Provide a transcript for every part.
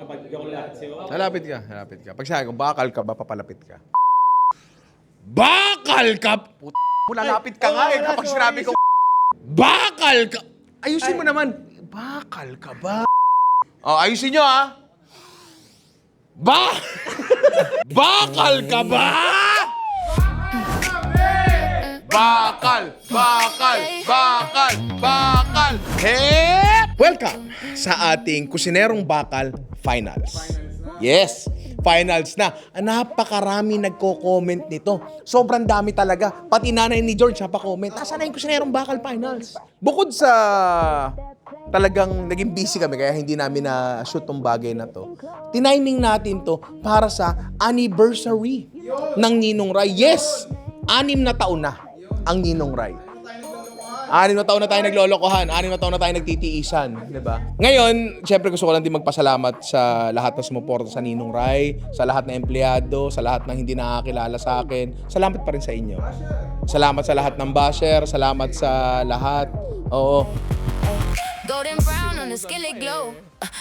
kapag hindi ako lalapit sa'yo. Lalapit ka. Pag sabi ko, bakal ka ba, papalapit ka. Bakal ka! Puta mo, lalapit ka nga eh. Kapag sinabi ko, bakal ka! Ayusin mo naman. Bakal ka ba? Oh, ayusin nyo ha. Bakal ka ba? Bakal. Hep! Welcome sa ating Kusinerong Bakal Finals. Yes, finals na. Napakarami nagko-comment nito. Sobrang dami talaga. Pati nanay ni George pa-comment. Nasaan na yung Kusinerong Bakal Finals? Bukod sa talagang naging busy kami kaya hindi namin na-shoot tong bagay na to. Tiniming natin to para sa anniversary ng Ninong Rai. Yes! 6 na taon na ang Ninong Rai. 6 na taon na tayo naglolokohan. 6 na taon na tayo nagtitiisan. Diba? Ngayon, syempre gusto ko lang din magpasalamat sa lahat na sumuporta sa Ninong Rai, sa lahat na empleyado, sa lahat ng hindi nakakilala sa akin. Salamat pa rin sa inyo. Salamat sa lahat ng basher. Salamat sa lahat. Oo. Golden brown on the skillet glow.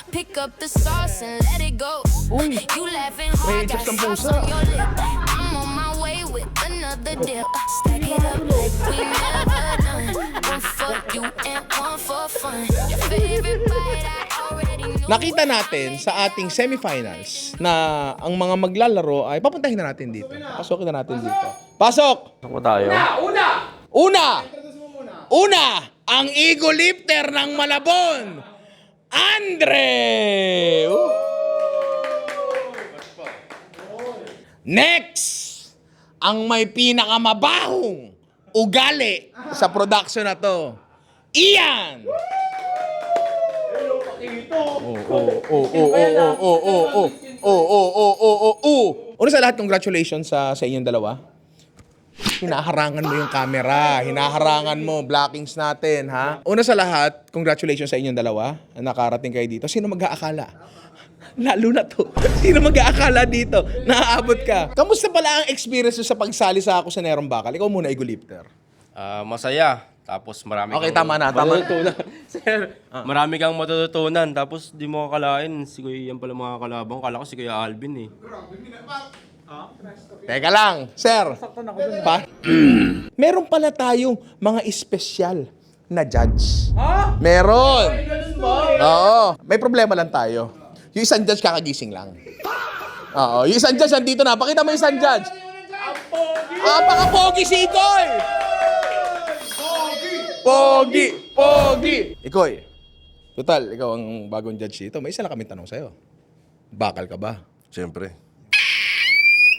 Pick up the sauce and let it go. You laughing hard, got sauce on your lip. I'm on my way with another dip. Stack it up like we never done. One for you and one for fun. Your favorite bite, I already know. Nakita natin sa ating semifinals na ang mga maglalaro ay papuntahin na natin dito. Pasukin na natin dito. Pasok! Ako tayo. Una! Ang eagle lifter ng Malabon! Andre! Next! Ang may pinakamabahong ugali sa production na to, Ian! Una sa lahat, congratulations sa inyong dalawa. Hinaharangan mo yung camera. Hinaharangan mo, blockings natin, ha? Una sa lahat, congratulations sa inyong dalawa. Nakarating kayo dito. Sino mag-aakala? Lalo na to. Sino mag-aakala dito? Naaabot ka. Kamusta pala ang experience sa pagsali sa ako sa Nerong Bakal? Ikaw muna, eagle lifter. Masaya. Tapos marami Okay, tama na. matututunan. Sir, marami kang matututunan. Tapos di mo kakalain. Si Kuya yan pala mga kalabang. Kala ko si Kuya Alvin eh. Teka lang, sir. Meron pala tayong mga espesyal na judge. Meron. Oo. May problema lang tayo. Yung isang judge kakagising lang. Oo. Yung isang judge nandito na. Pakita mo yung isang judge. Paka-pogi si Ikoy! Pogi! Ikoy, total, ikaw ang bagong judge dito. May isa lang kami tanong sa'yo. Bakal ka ba? Siyempre.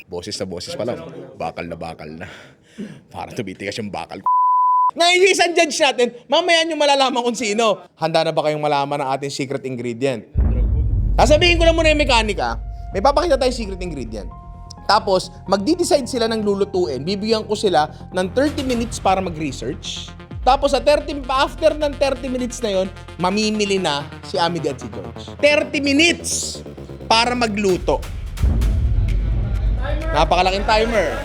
Boses na boses pa lang. Bakal na. Para tumitigas yung bakal. Ngayon yung isang judge natin, mamaya nyo malalaman kung sino. Handa na ba kayong malaman ang ating secret ingredient? Sasabihin ko lang muna yung mekanika. May papakita tayong secret ingredient. Tapos, magdi-decide sila ng lulutuin. Bibigyan ko sila ng 30 minutes para mag-research. Tapos after ng 30 minutes na yon, mamimili na si Amity at si George. 30 minutes para magluto. Napakalaking timer.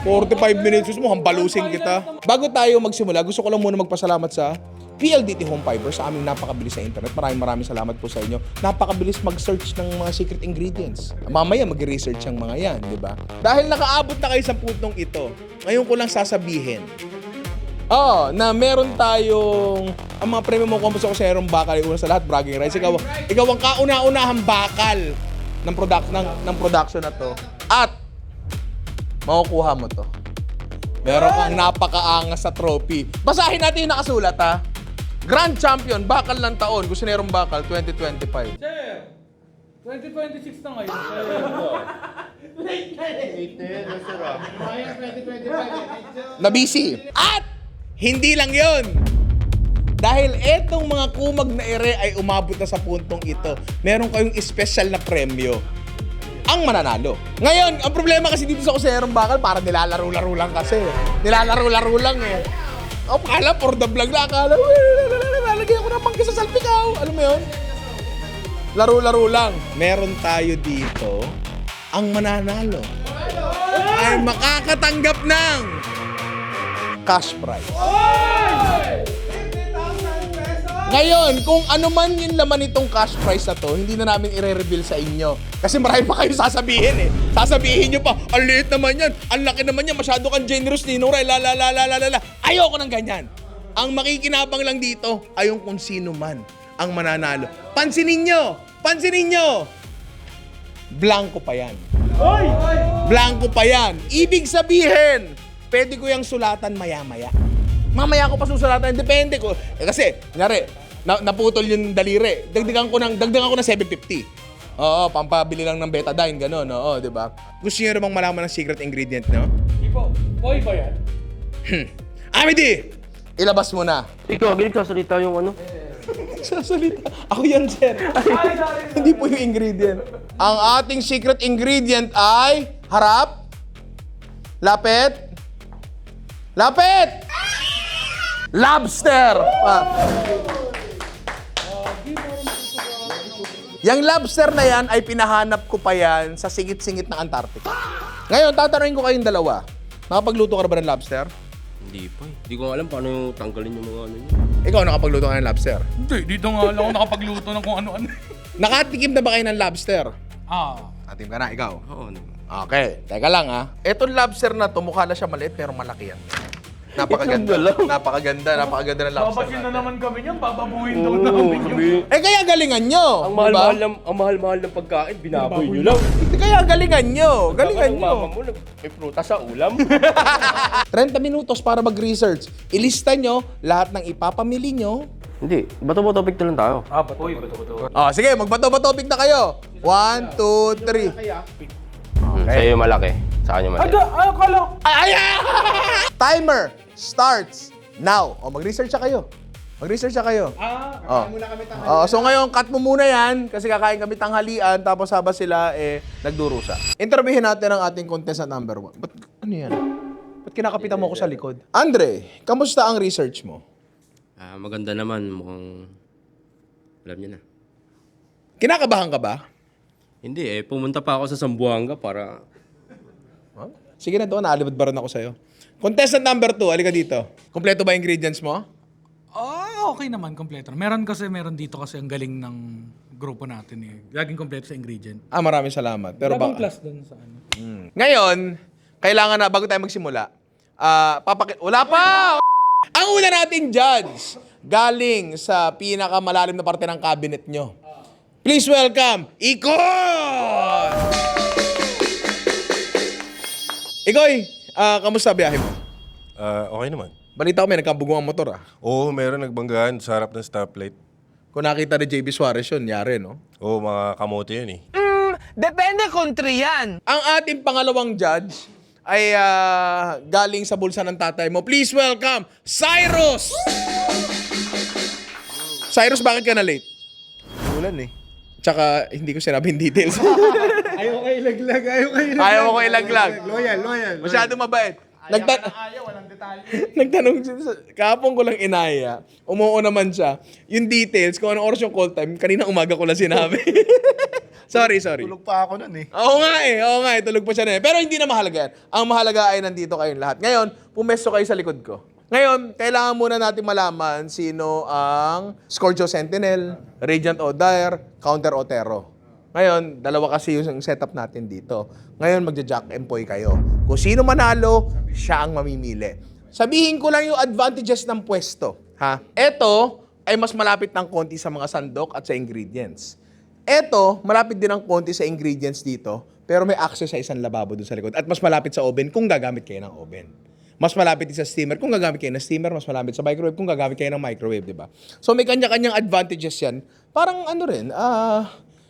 45 minutes. Gusto mo, hambalusin kita. Bago tayo magsimula, gusto ko lang muna magpasalamat sa PLDT Home Fiber sa aming napakabilis na internet. Maraming salamat po sa inyo. Napakabilis mag-search ng mga secret ingredients. Mamaya mag-research ang mga yan, di ba? Dahil nakaabot na kayo sa puntong ito, ngayon ko lang sasabihin. Na meron tayong ang mga premium mo combo sa Kusinerong Bakal. Una sa lahat, bragging rights. Ikaw ang kauna-unahang bakal ng production na to. At makukuha mo to. Meron kang napakaangas sa trophy. Basahin natin yung nakasulat, ha? Grand Champion, Bakal ng Taon, Kusinerong Bakal 2025. Sir, 2026 na ngayon. Na busy. At hindi lang yon. Dahil etong mga kumag na ere ay umabot na sa puntong ito, meron kayong espesyal na premyo. Ang mananalo. Ngayon, ang problema kasi dito sa Kusinerong Bakal, parang nilalaro-laro lang kasi. Nilalaro-laro lang eh. Akala, for the vlog na akala, lalagay ako ng mangga sa salpikaw. Alam mo yun? Laro-laro lang. Meron tayo dito, ang mananalo ay makakatanggap ng cash prize. Ngayon, kung ano man yung laman itong cash prize na to, hindi na namin i-reveal sa inyo. Kasi marami pa kayo sasabihin eh. Sasabihin nyo pa, ang liit naman yan, ang laki naman yan, masyado kang generous, Ninong Ray, la. Ayoko ng ganyan. Ang makikinabang lang dito ay yung kung sino man ang mananalo. Pansinin nyo! Blanco pa yan. Blanco pa yan. Ibig sabihin, pwede ko yung sulatan maya-maya. Mamaya ko pa susulatan, depende ko. Kasi, kunyari, naputol yung daliri. Dagdagan ko ng 750. Oo, pampabili lang ng betadine, gano'n. Oo, di ba? Gusto nyo namang malaman ng secret ingredient, no? Ipo, boy ba yan? Amity! Ilabas mo na. Ikaw, gilig sasalita yung ano. Sasalita. Ako yan, sir. Hindi po yung ingredient. Ang ating secret ingredient ay harap, lapit, lobster! Yang lobster na yan ay pinahanap ko pa yan sa singit-singit ng Antarctica. Ngayon, tatanungin ko kayong dalawa. Nakapagluto ka na ba ng lobster? Hindi pa eh. Hindi ko alam paano yung tanggalin yung mga ano yun. Ikaw nakapagluto ka ng lobster? Hindi, dito nga lang ako nakapagluto ng kung ano-ano. Nakatikim na ba kayo ng lobster? Ah, Natikim ka na, ikaw? Oo naman. Okay, teka lang ha. Etong lobster na to, mukha na siya maliit pero malaki yan. Napakaganda. Napakaganda ng lobster babasin na natin. naman kami niyan, bababuhin daw namin yun. Eh kaya galingan nyo, Ang di ba? mahal-mahal ng pagkain, binaboy nyo lang. Kaya galingan nyo, galingan Ang mama nyo. mo, may prutas sa ulam. 30 minutos para mag-research. Ilista nyo lahat ng ipapamili nyo. Hindi, bato-bato topic na lang tayo. Ah, bato. Bato. Oh, sige, magbato-batobig na kayo. 1, 2, 3. Sa'yo yung malaki, sa kanya maliit. Akala. Ay! Timer starts now. O, mag-research na kayo. Mag-research na kayo. So ngayon, cut mo muna yan kasi kakain kami tanghalian tapos habang sila nagdurusa. Interviewin natin ang ating contestant number 1. Ba't ano yan? Ba't kinakapitan mo ako sa likod? Andre, kamusta ang research mo? Maganda naman, mukhang alam niya na. Kinakabahan ka ba? Hindi pumunta pa ako sa Zamboanga para... Huh? Sige na doon, naalibad ba rin ako sa'yo. Contestant number 2, halika dito. Kompleto ba ingredients mo? Okay naman, kompleto. Meron dito kasi ang galing ng grupo natin eh. Laging kompleto sa ingredient. Maraming salamat. Pero Laging plus dun sa ano. Ngayon, kailangan na, bago tayo magsimula, wala pa! Ang una nating judge, galing sa pinakamalalim na parte ng cabinet nyo. Please welcome, Ikoy! Ikoy, kamusta biyahe mo? Okay naman. Balita ko may nagkabugo ang motor Oo, meron nagbanggaan sa harap ng stoplight. Kung nakita ni JB Suarez yun, yari no? Oo, mga kamote yun eh. Depende country yan. Ang ating pangalawang judge ay galing sa bulsa ng tatay mo. Please welcome, Cyrus! Cyrus, bakit ka na late? Ulan eh. Tsaka hindi ko sinabing details. Ayaw ko ilaglag. Ayaw ko ilaglag. Loyal. Masyado mabait. Nagtanong siya, kahapon ko lang inaya. Umuo naman siya. Yung details, kung anong oras yung call time, kanina umaga ko lang sinabi. sorry. Tulog pa ako nun eh. Oo nga eh. Tulog pa siya na eh. Pero hindi na mahalaga yan. Ang mahalaga ay nandito kayong lahat. Ngayon, pumesto kayo sa likod ko. Ngayon, kailangan muna natin malaman sino ang Scorpio Sentinel, Radiant O'Dyer, Counter Otero. Ngayon, dalawa kasi yung setup natin dito. Ngayon, magja-jack and poy kayo. Kung sino manalo, siya ang mamimili. Sabihin ko lang yung advantages ng pwesto. Ha? Ito ay mas malapit ng konti sa mga sandok at sa ingredients. Ito, malapit din ng konti sa ingredients dito, pero may access sa isang lababo dun sa likod. At mas malapit sa oven kung gagamit kayo ng oven. Mas malapit din sa steamer kung gagamit kayo ng steamer, mas malapit sa microwave kung gagamit kayo ng microwave, di ba? So may kanya-kanyang advantages yan. Parang ano rin,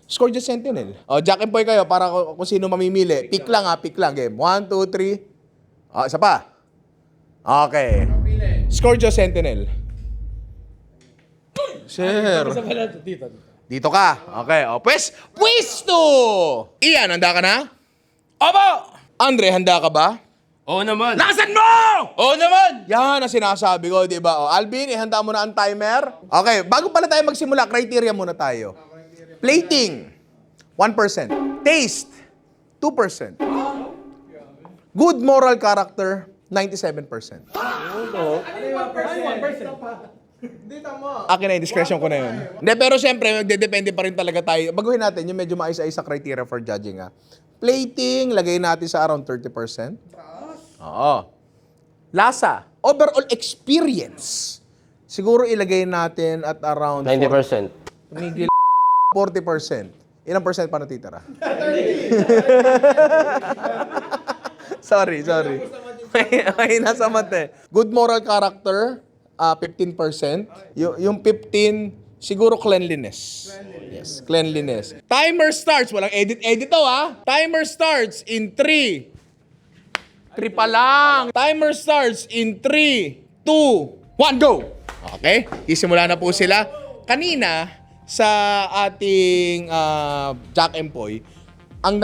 Scorpio Sentinel. Jack and Poy kayo para kung sino mamimili. Pick lang. Game. 1, 2, 3. Isa pa. Okay. Scorpio Sentinel. Sir. Isa pala dito. Dito ka. Okay. Pwesto! Ian, handa ka na? Opo! Andre, handa ka ba? Oo naman. Lakasan mo! Oo naman! Yan ang sinasabi ko, di ba? Alvin, ihanda mo na ang timer. Okay, bago pala tayo magsimula, criteria muna tayo. Plating, 1%. Taste, 2%. Good moral character, 97%. Akin na yung discretion ko na yun. Hindi, pero syempre, magdedepende pa rin talaga tayo. Baguhin natin yung medyo maayos-ayos sa criteria for judging, ha. Plating, lagay natin sa around 30%. Oo. Lasa, overall experience. Siguro ilagay natin at around 90%. Miguel, 40%. Ilang percent pa natitira? sorry. May nasa mate. Good moral character, 15%. Yung 15, siguro cleanliness. Yes, cleanliness. Timer starts. Walang edit to, ha? Timer starts in 3. 3 pa lang. Timer starts in 3, 2, 1, go! Okay, isimula na po sila. Kanina, sa ating Jack and Poy, ang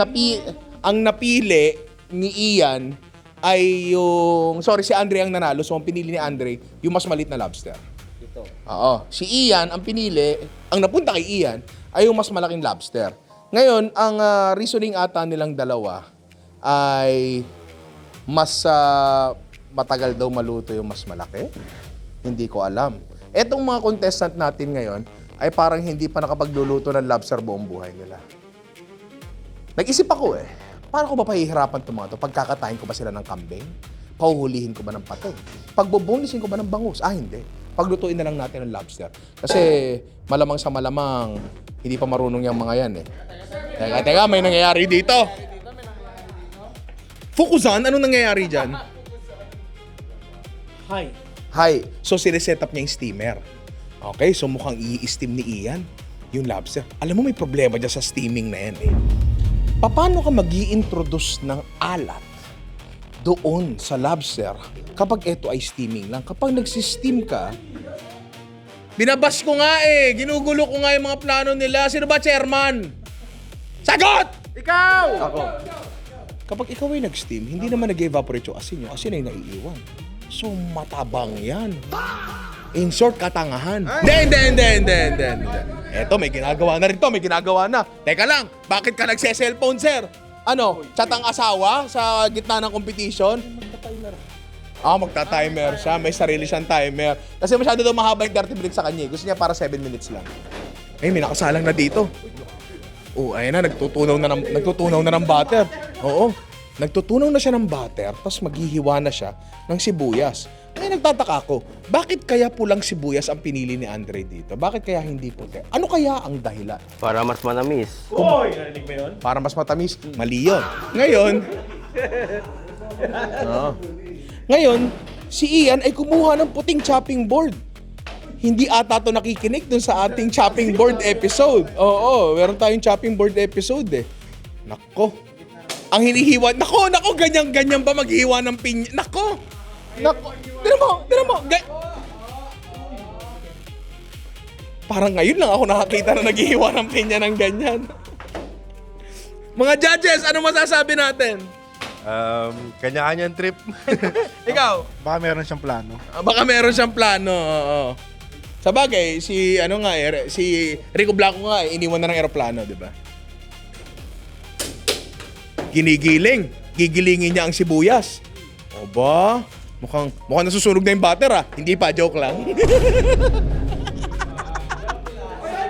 napili ni Ian ay yung... Sorry, si Andre ang nanalo. So, ang pinili ni Andre, yung mas maliit na lobster. Ito. Oo. Si Ian, ang pinili, ang napunta kay Ian, ay yung mas malaking lobster. Ngayon, ang reasoning ata nilang dalawa ay mas matagal daw maluto yung mas malaki. Hindi ko alam. Etong mga contestant natin ngayon ay parang hindi pa nakapagluluto ng lobster buong buhay nila. Nag-isip ako paano ko ba pahihirapan itong mga ito? Pagkakatahin ko ba sila ng kambing? Pahuhulihin ko ba ng patay? Pagbubunisin ko ba ng bangus? Hindi. Paglutuin na lang natin ng lobster. Kasi malamang sa malamang, hindi pa marunong yung mga yan Teka, may nangyayari dito. Fukuzan, anong nangyayari dyan? Hi. So, sineset up niya yung steamer. Okay, so mukhang i-steam ni Ian yung lobster. Alam mo, may problema dyan sa steaming na yan Paano ka mag-i-introduce ng alat doon sa lobster kapag ito ay steaming lang? Kapag nagsisteam ka, binabas ko nga ginugulo ko nga yung mga plano nila. Sino ba, chairman? Sagot! Ikaw! Ako. Kapag ikaw ay nag-steam, hindi naman nag-evaporate yung asin. Yung asin ay naiiwan. So, matabang yan. In short, katangahan. Hindi. Eto, may ginagawa na rin to. May ginagawa na. Teka lang, bakit ka nagse-cellphone, sir? Ano, chat ang asawa sa gitna ng competition? Magta-timer siya. May sarili siyang timer. Kasi masyado daw mahaba yung 30 minutes sa kanya. Gusto niya para 7 minutes lang. May nakasalang na dito. Ayun na, nagtutunaw na ng butter. Oo, nagtutunaw na siya ng butter, tapos maghihiwa na siya ng sibuyas. Ay, nagtataka ako, bakit kaya pulang sibuyas ang pinili ni Andre dito? Bakit kaya hindi puti? Ano kaya ang dahilan? Para mas manamis. Narinig mo yun? Para mas matamis? Mali yun. Ngayon, si Ian ay kumuha ng puting chopping board. Hindi ata to nakikinig dun sa ating chopping board episode. Oo, meron tayong chopping board episode Nako. Ang hinihiwa, nako, ganyan ba maghihiwa ng pinya? Nako. Tira mo. Parang ngayon lang ako nakakita na naghihiwa ng pinya ng ganyan. Mga judges, ano masasabi natin? Kanya-kanyang trip. Ikaw? Baka meron siyang plano. Baka meron siyang plano, oo. Sa bagay, si Rico Blanco nga, iniwan na ng eroplano, di ba? Gigilingin niya ang sibuyas. O ba? Mukhang nasusunog na yung butter Hindi pa, joke lang.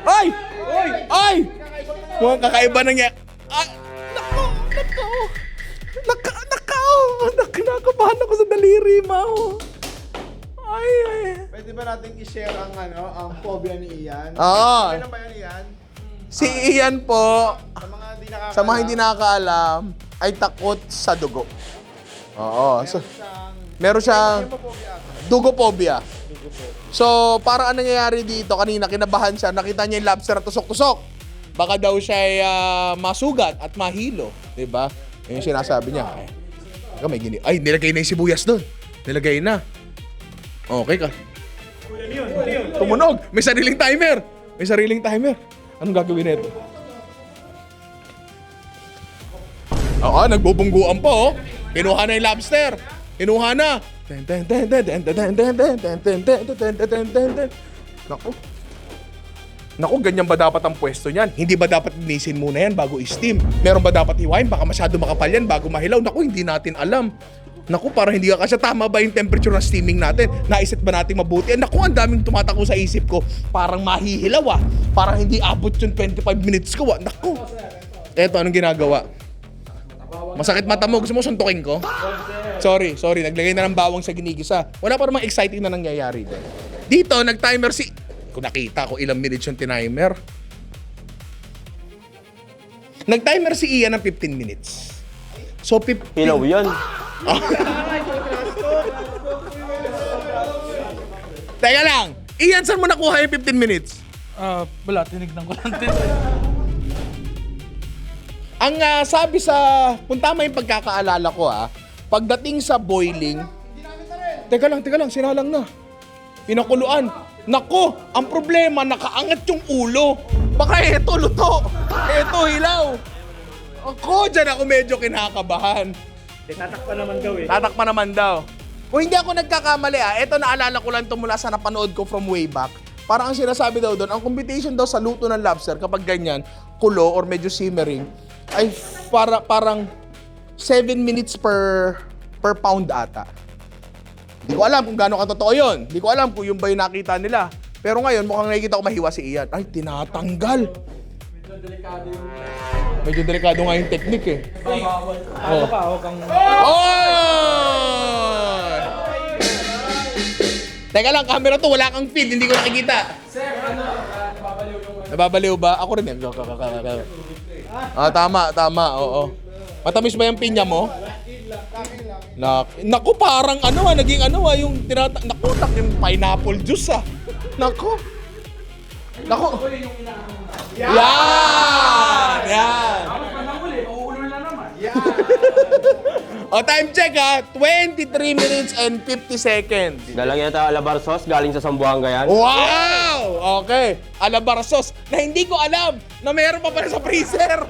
Ay! Mukhang kakaiba na niya. Nakakabahan ako sa daliri, Mao. Ay. Pwede ba natin i-share ang phobia ni Ian? Oo. Ano ba yan, Ian? Si Ian po, Sa mga hindi sa mga hindi nakakaalam, ay takot sa dugo. Oo. So, meron siyang dugophobia. So, parang ano nangyayari dito, kanina kinabahan siya, nakita niya yung lobster na tusok-tusok. Baka daw siya ay masugat at mahilo. Diba? Yung sinasabi niya. Ay, nilagay na yung sibuyas doon. Nilagay na. Okay ka. Tumunog. May sariling timer. Anong gagawin nito? Oo, nagbubungguan po. Kinuha na yung lobster. Kinuha na. Naku, ganyan ba dapat ang pwesto niyan? Hindi ba dapat linisin muna yan bago i-steam? Meron ba dapat hiwain? Baka masyado makapal yan bago mahilaw. Naku, hindi natin alam. Naku, parang hindi ka kasi tama ba yung temperature ng steaming natin? Naiset ba natin mabuti? Naku, ang daming tumatakbo sa isip ko. Parang mahihilaw ah. Parang hindi abot yung 25 minutes ko ah. Naku. Eto, anong ginagawa? Masakit mata mo. Gusto mo suntukin ko? Sorry. Naglagay na ng bawang sa ginigisa. Wala pa namang exciting na nangyayari din. Dito, nag-timer si... Kung nakita ko ilang minutes yung tinimer. Nag-timer si Ian ng 15 minutes. So, Hilaw yan. Teka lang. Ian, saan mo nakuha yung 15 minutes? Wala, tinignan ko lang din. Ang sabi sa, kung tama yung pagkakaalala ko pagdating sa boiling, teka lang, sinalang na. Pinakuluan. Nako, ang problema, nakaangat yung ulo. Baka eto, luto. Eto, hilaw. Ako, dyan ako medyo kinakabahan. Tatakpan naman daw. Kung hindi ako nagkakamali eto naalala ko lang ito mula sa napanood ko from way back. Parang ang sinasabi daw doon, ang competition daw sa luto ng lobster kapag ganyan, kulo or medyo simmering, ay parang 7 minutes per pound ata. Hindi ko alam kung gaano katotoo yun. Hindi ko alam kung yung ba yung nakita nila. Pero ngayon, mukhang nakikita ko mahiwa si Ian. Ay, tinatanggal. Medyo delikado nga yung technique eh. Ano pa, huwag kang... Oh! Teka lang, camera to, wala kang feed, hindi ko nakikita. Sir, nababaliw yung... Nababaliw ba? Ako rin yan. Tama, oo. Matamis ba yung pinya mo? Naku, parang naging yung naku, yung pineapple juice Naku. Yan! O, time check 23 minutes and 50 seconds. Dalang yata alabar sauce, galing sa Zamboanga yan. Wow! Okay. Alabar sauce na hindi ko alam na meron pa pala sa freezer.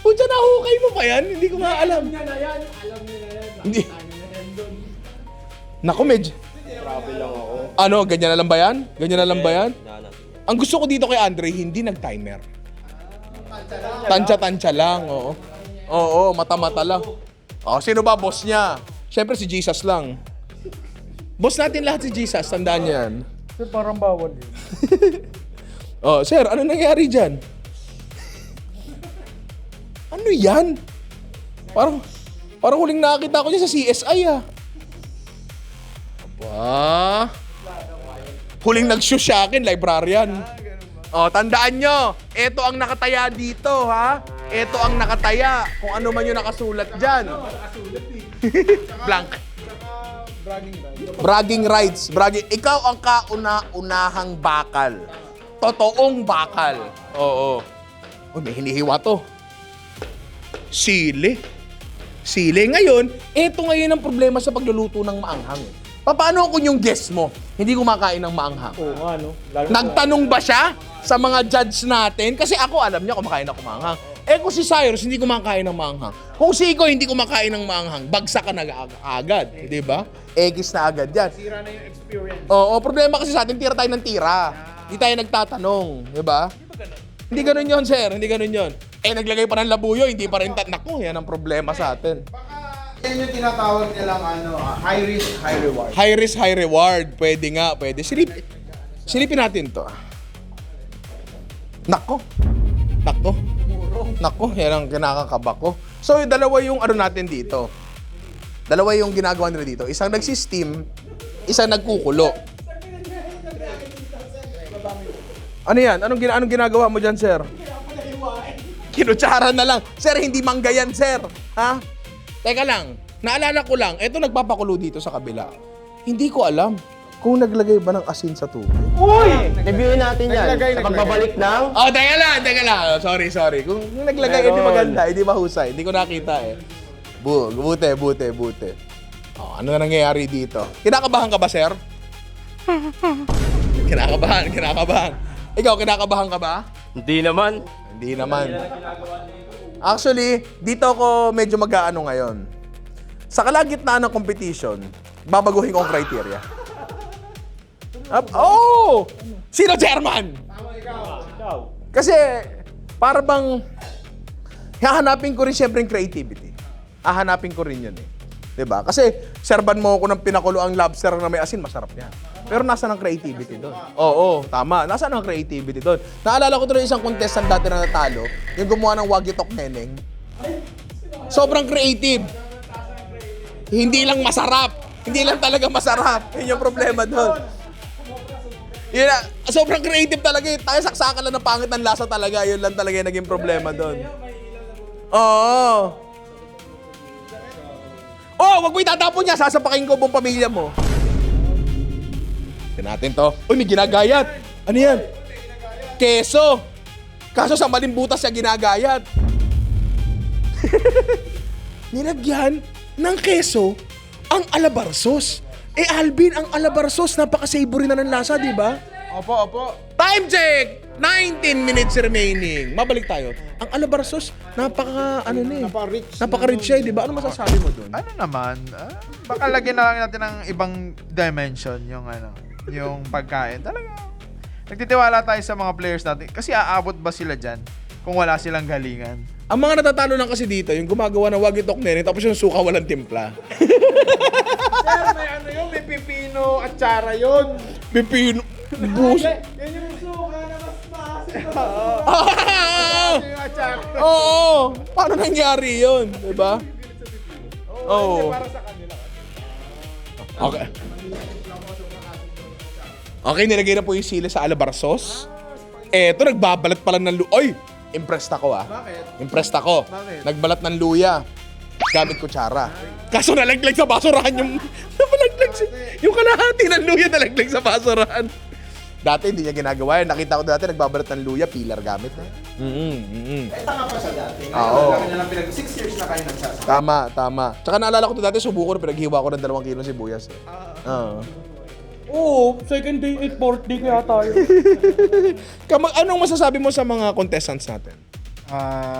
Pucha, nahukay mo pa yan? Hindi ko nga alam. Alam niya na yan. Hindi. Naku, medyo. Grabe lang ako. Ganyan na lang ba yan? Ganyan na lang ba yan? Ang gusto ko dito kay Andre, hindi nag-timer. Tansya-tansya lang, oo. Oo, mata-mata lang. Sino ba boss niya? Siyempre si Jesus lang. Boss natin lahat si Jesus, tandaan niyo yan. Sir, parang bawal eh. Sir, ano nangyari dyan? Ano yan? Parang huling nakakita ko niya sa CSI Aba. Huling nag-shoot sa akin, librarian. Tandaan nyo, ito ang nakataya dito, Ito ang nakataya. Kung ano man yung nakasulat dyan. Blank. Bragging rights. Ikaw ang kauna-unahang bakal. Totoong bakal. Oo. May hinihiwa to. Sili. Ngayon, ito ngayon ang problema sa pagluluto ng maanghang. Paano kung yung guest mo hindi kumakain ng maanghang? Oo nga, no? Nagtanong ba siya sa mga judge natin? Kasi ako alam niya kumakain ako maanghang. Kung si Cyrus hindi kumakain ng maanghang. Kung si Iko hindi kumakain ng maanghang, bagsak ka na agad. Di ba? Egis na agad yan. Sira na yung experience. Oo, problema kasi sa atin, tira tayo ng tira. Hindi tayo nagtatanong. Di ba? Hindi ganun yun, sir. Hindi ganun yun. Naglagay pa ng labuyo, hindi pa rin naku, yan ang problema sa atin. Yan yung tinatawag nilang high risk, high reward. High risk, high reward. Pwede nga, pwede. Silipin natin to. Nako, yan ang kinakakaba ko. So, dalawa yung natin dito. Dalawa yung ginagawa nila dito. Isang nagsi-steam, isang nagkukulo. Ano yan? Anong ginagawa mo dyan, sir? Kinutsara na lang. Sir, hindi mangga yan, sir. Ha? Teka lang. Naalala ko lang, eto nagpapakulo dito sa kabila. Hindi ko alam kung naglagay ba ng asin sa tubig. Reviewin natin yan. Naglagay. Sa pagbabalik ng... Teka lang. Sorry. Kung naglagay, hindi maganda, hindi mahusay. Hindi ko nakita Buti. Ano na nangyayari dito? Kinakabahan ka ba, sir? Kinakabahan. Ikaw, kinakabahan ka ba? Hindi naman. Hindi naman. Actually, dito ako medyo mag-aano ngayon. Sa kalagitnaan ng competition, babaguhin ko ang criteria. Sino chairman? Kasi, para bang, hahanapin ko rin siyempre yung creativity. hahanapin ko rin yun eh. 'Di ba? Kasi serban mo ako ng pinakulo ang lobster na may asin, masarap yan. Pero nasa ng creativity doon? Oo, tama. Nasa ng creativity doon? Naalala ko tuloy isang contestant dati na natalo, yung gumawa ng Wagyu Tok Neneng. Sobrang creative. Hindi lang masarap. Hindi lang talaga masarap. Yun yung problema doon. Yun na, sobrang creative talaga. Tayo saksakan lang ng pangit ng lasa talaga. Yun lang talaga yung naging problema doon. Oo. Oh, wag mo itatapon niya. Sasapakin ko buong pamilya mo. Tignan natin to. Uy, may ginagayat. Ano yan? Keso. Kaso sa maling butas siya ginagayat. Nilagyan ng keso ang alabarzos. Eh, Alvin, ang alabarzos, napaka-savory na ng lasa, di ba? Opo. Time check! 19 minutes remaining. Mabalik tayo. Ang alabarzos, napaka-rich siya, di ba? Ano masasabi mo doon? Ano naman, baka lagyan na lang natin ng ibang dimension yung pagkain. Talaga, nagtitiwala tayo sa mga players natin. Kasi aabot ba sila dyan kung wala silang galingan? Ang mga natatalo lang kasi dito, yung gumagawa ng Wagyu Tok Neneng, tapos yung suka walang timpla. Sir, may ano yun, may pipino at tsara yun. Pipino. Bus. Yan yung suka na mas maasin. Yung at tsara. Oo. Paano nangyari yun? Diba? Oo. Para sa kanila. Okay. Okay, nilagay na po yung sili sa alabarzos. Eto, nagbabalat pala ng luya. Oy! Impressed ako Bakit? Impressed ako. Bakit? Nagbalat ng luya. Gamit kutsara. Kaso nalaglag sa basurahan yung... yung kalahati ng luya nalaglag sa basurahan. Dati hindi niya ginagawa yan. Nakita ko dati nagbabalat ng luya, peeler gamit. Tanga pa sa dati. Oo. Laki na lang 6 years na kayo nagsasama. Tama. Tsaka naalala ko to dati, subuko na pinaghiwa ko ng 2 kilo sibuyas. Oo. Oo, second day, 4th day kaya tayo. Anong masasabi mo sa mga contestants natin?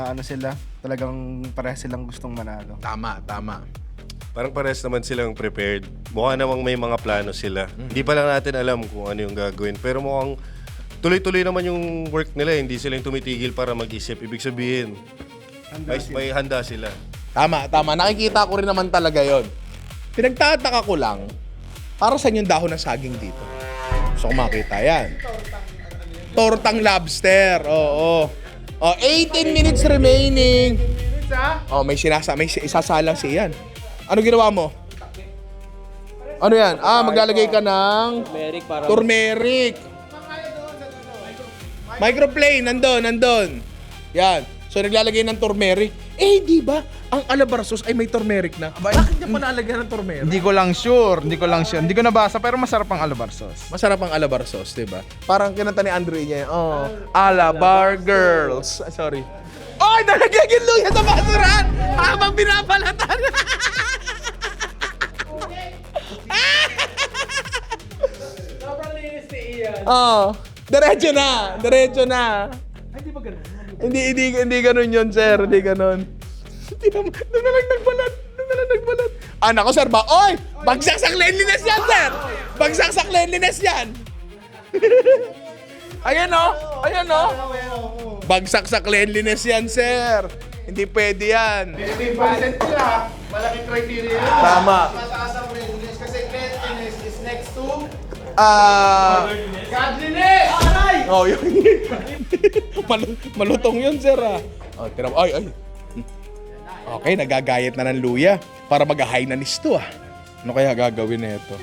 Ano sila, talagang parehas silang gustong manalo. Tama. Parang pares naman silang prepared. Mukha namang may mga plano sila. Hindi pa lang natin alam kung ano yung gagawin. Pero mukhang tuloy-tuloy naman yung work nila. Hindi sila yung tumitigil para mag-isip. Ibig sabihin, may handa sila. Tama. Nakikita ko rin naman talaga yon. Pinagtataka ko lang, para saan yung dahon ng saging dito? Gusto ko makita yan. Tortang lobster. Oo. 18 minutes remaining. Oh, may isasalang si Ian. Ano ginawa mo? Ano yan? Maglalagay ka ng turmeric. Microplane, nandun. Yan. So, naglalagay ng turmeric. Eh, di ba? Ang alabarzos ay may turmeric na. Bakit niya pa nalagyan ng turmeric? Hindi ko lang sure. Hindi ko nabasa pero masarap ang alabarzos. Masarap ang alabarzos, di ba? Parang kinanta ni Andre niya, Alabar Girls. Sorry. Oy, nalagyan yung luya sa basurahan habang binapalatan. Sobrang linis ni Ian. Diretso na. Ay, di ba ganun? Hindi ganun yun, sir. Hindi ganun. Doon na lang nagbalat. Nako, sir ba? Oy! Bagsak sa cleanliness yan, sir! Bagsak sa cleanliness yan! Ayan o. Bagsak sa cleanliness yan, sir. Hindi pwede yan. Important sila. Malaking criteria. Tama. Mataas ang cleanliness kasi cleanliness is next to Godliness! Oh, yun. Malutong yun, sir. Tira mo. Ay. Okay, nagagayat na ng luya para mag-Hainanese to. Ano kaya gagawin na ito?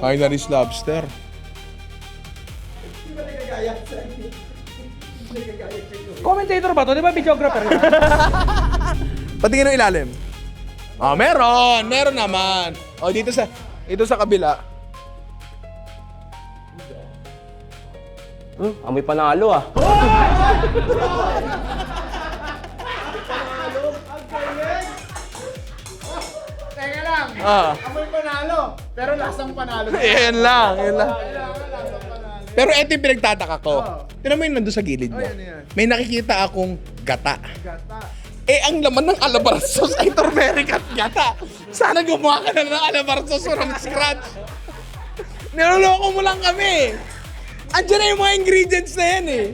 Hainanese lobster. Commentator ba to? Di ba videographer yun? Patingin ng ilalim. Meron naman. Dito sa kabila. Amoy panalo ah. Teka lang. Amoy panalo. Pero lasang panalo. Yan lang. Pero eto yung pinagtataka ko. Tinan mo yung nandun sa gilid mo. May nakikita akong gata. Eh, ang laman ng alabarzos ay turmeric at gata. Sana gumawa ka na ng alabarzos from scratch. Niloloko mo lang kami. Andiyan na yung mga ingredients na yan eh.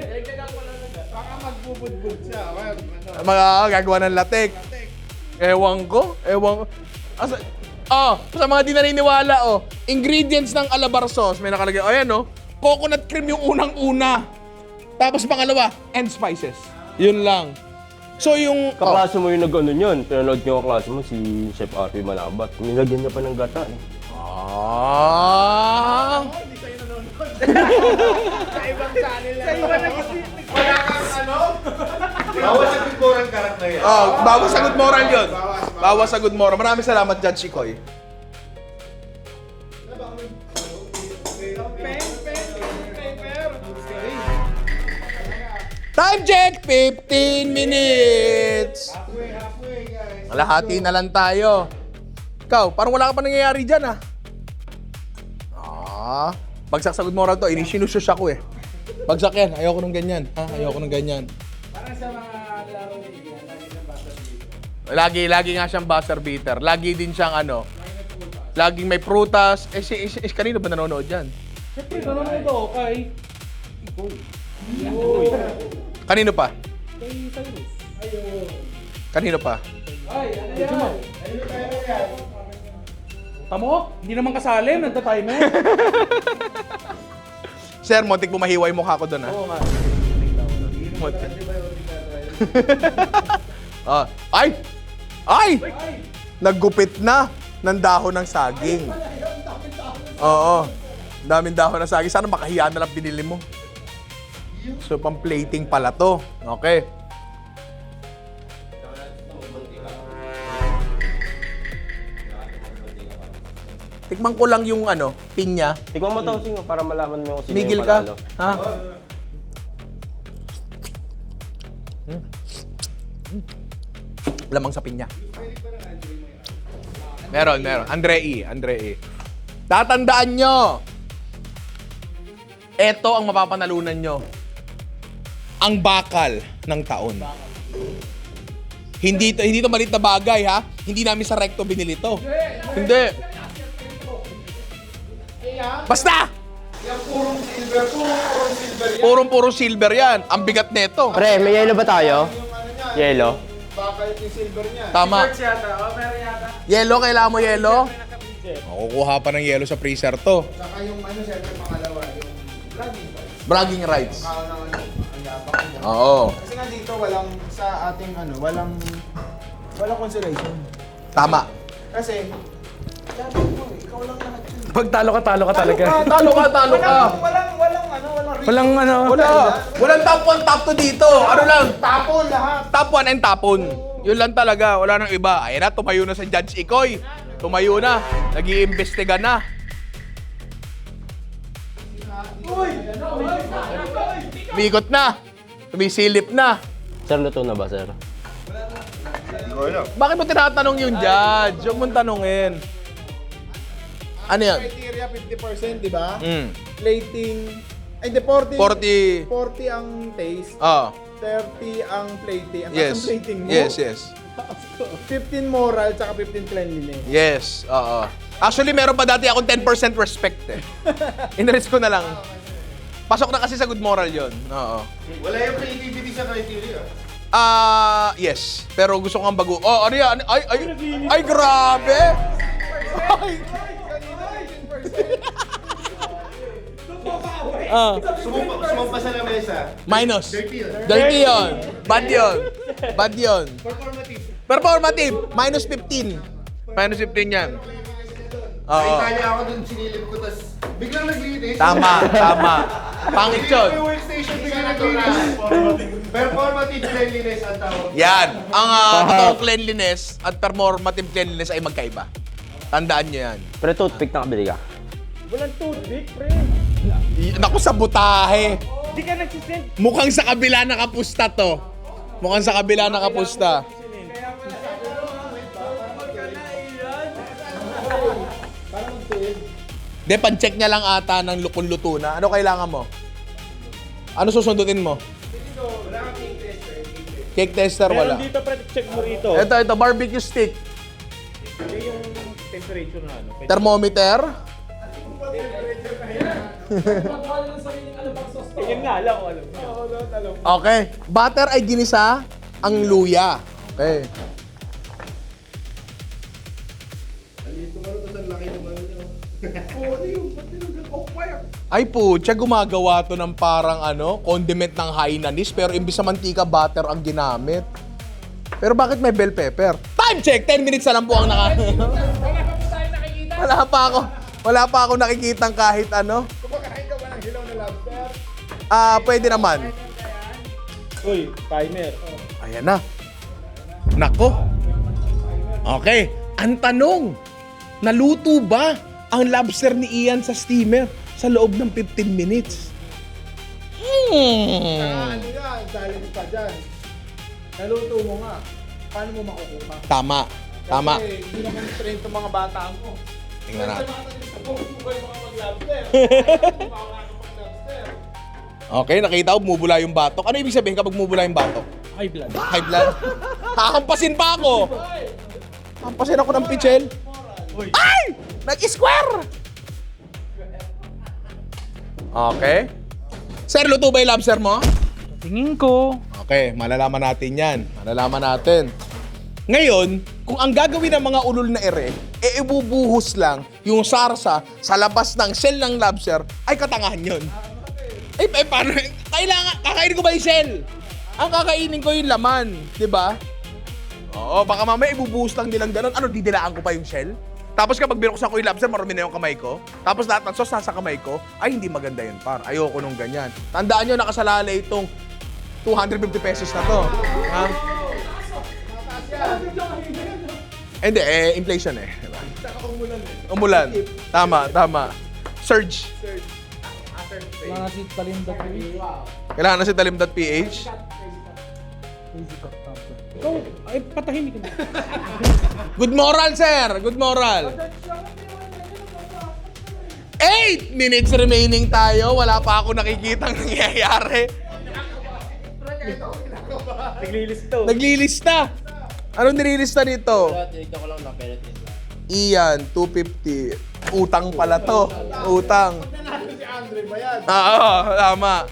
Baka magbubudbud siya. Gagawa ng latek. Ewan ko. Sa mga di naniniwala, ingredients ng alabar sauce, may nakalagay, coconut cream yung unang-una. Tapos pangalawa, and spices. Yun lang. So yung... Kaklase mo yung nag-ano yun. Pinanood niyo kaklase mo, si Chef Arby Malabat. Nilagyan niya pa ng gata eh. Bawas sa good moral character yan. Bawas sa good moral yun. Bawas sa good moral. Maraming salamat, Judge Ikoy. Time check! 15 minutes! Halahati na lang tayo. Ikaw, parang wala ka pa nangyayari dyan, bagsak sa good moral to. Sinushush ako eh. Bagsak yan. Ayoko nung ganyan. Ayoko nung ganyan. Parang sa mga laro ni Ian, lagi siyang buzzer beater. Lagi nga siyang buzzer beater. Lagi din siyang laging may prutas. Kanino ba nanonood dyan? Siyempre, nanonood ako kay... Kanino pa? Kay Cyrus. Ayun. Kanino pa? Ay, ano yan? Tamo? Hindi naman kasali, nagta-timer. Sir, montik mo mahiwa yung mukha ko doon, Oo nga. Ay! Naggupit na ng dahon ng saging. Oo. Daming dahon ng saging. Sana makahiya na lang binili mo. So, pang-plating pala to. Okay. Tikman ko lang yung pinya. Tignan mo to, Singo, para malaman mo kung sino Migil yung ka? panalo. Ha? Lamang sa pinya. Meron. Andre E. Tatandaan nyo! Ito ang mapapanalunan nyo. Ang bakal ng taon. Hindi to maliit na bagay, ha? Hindi namin sa Recto binili to. Hindi. Basta! Purong silver yan. Ang bigat nito. Pre, may yellow ba tayo? Yellow? Tama. Yellow, kailangan mo yellow? Makukuha pa ng yellow sa freezer to. Saka yung siyempre pangalawa, yung Bragging rights. ang Oo. Kasi nga dito walang sa ating walang consolation. Tama. Kasi sabi mo, ikaw lang lahat yun. Pag talo ka talaga. Talo ka. Walang top 1, top 2 dito. Ano lang? Tapon lahat. Top 1 and tapon. Yun lang talaga. Wala nang iba. Ayan na, tumayo na sa Judge Ikoy. Tumayo na. Nag-iimbestiga na. Umikot na. Tumisilip na. Sir, luto na ba, sir? Bakit mo tinatanong yung judge? Huwag mong tanongin. Ano yan? Criteria 50%, di ba? Mm. Plating, ay hindi, 40 40. ang taste, Oh. 30 ang plating. Ang Yes. taas ang plating mo. Yes. 15 moral, tsaka 15 cleanliness. Yes. Oo. Actually, meron pa dati akong 10% respect eh. Inrest ko na lang. Pasok na kasi sa good moral yon. Oo. Wala yung creativity sa criteria. Yes. Pero gusto kong bago. Oh, ano yan? Ay, grabe! Ay! Sumumpa sa lamesa. Minus. Dirty yun. Bad yun. Performative. Minus 15. Minus 15 yan. Oo. Kaya ako dun sinilip ko, tas biglang naglinis. Tama. Pangit yun. Yung workstation biglang naglinis. Performative cleanliness ang tawag. Yan. Ang totoong cleanliness at performative cleanliness ay magkaiba. Tandaan nyo yan. Pero toothpick na kabili ka. Walang toothpick, pre. Naku, sa butahe. Hindi ka nagsisend. Mukhang sa kabila nakapusta to. Mukhang sa kabila nakapusta. De, pan-check niya lang ata ng kung luto na. Ano kailangan mo? Ano susundutin mo? Cake tester, wala. Dito, pre, check mo rito. Ito, barbecue stick. Yung temperature na ano. Thermometer. Yan nga, alam ko. Okay. Butter ay ginisa ang luya. Okay. Ay putya, gumagawa to ng parang condiment ng Hainanese pero imbis sa mantika, butter ang ginamit. Pero bakit may bell pepper? Time check! 10 minutes na lang po ang Wala pa ako nakikitang kahit ano. Kumakain ka ba ng hilaw na lobster? Pwede naman. Uy, timer. Ayan na. Nako. Okay. Ang tanong, naluto ba ang lobster ni Ian sa steamer sa loob ng 15 minutes? Ano yan? Dahil pa dyan. Naluto mo nga. Paano mo makukuha? Tama. Tama. Kasi hindi naman train itong mga bata mo. Tingnan natin. Okay, nakita ko bumubula yung batok. Ano ibig sabihin kapag bumubula yung batok? High blood. High blood? Kakampasin pa ako! Kampasin ako ng pichel. Ay! Nag-square! Okay. Sir, luto ba yung lobster mo? Tingin ko. Okay, malalaman natin yan. Malalaman natin. Ngayon, kung ang gagawin ng mga ulol na ere, ibubuhos lang yung sarsa sa labas ng shell ng lobster, ay katangahan yun. Paano? Kailangan, kakainin ko ba yung shell? Ang kakainin ko yung laman, di ba? Oo, baka mamaya ibubuhos lang nilang ganun. Ano, didilaan ko pa yung shell? Tapos kapag binuksan ko yung lobster, marumi na yung kamay ko. Tapos lahat ng sauce nasa kamay ko. Ay, hindi maganda yun, par. Ayoko nung ganyan. Tandaan nyo, nakasalalay itong 250 pesos na to. Ha? Hindi, inflation eh. Diba? Umulan. Tama. Surge. Mga si talim.ph. Kailangan na si talim.ph. Ikaw, ay patahimik ka. Good moral, sir. Good moral. 8 minutes remaining tayo. Wala pa ako nakikitang nangyayari. Naglilista. Anong nililista dito? Tinignan ko lang na pero Ian, 250. Utang pala to. Utang. Si Andre ba yan? Oo, tama.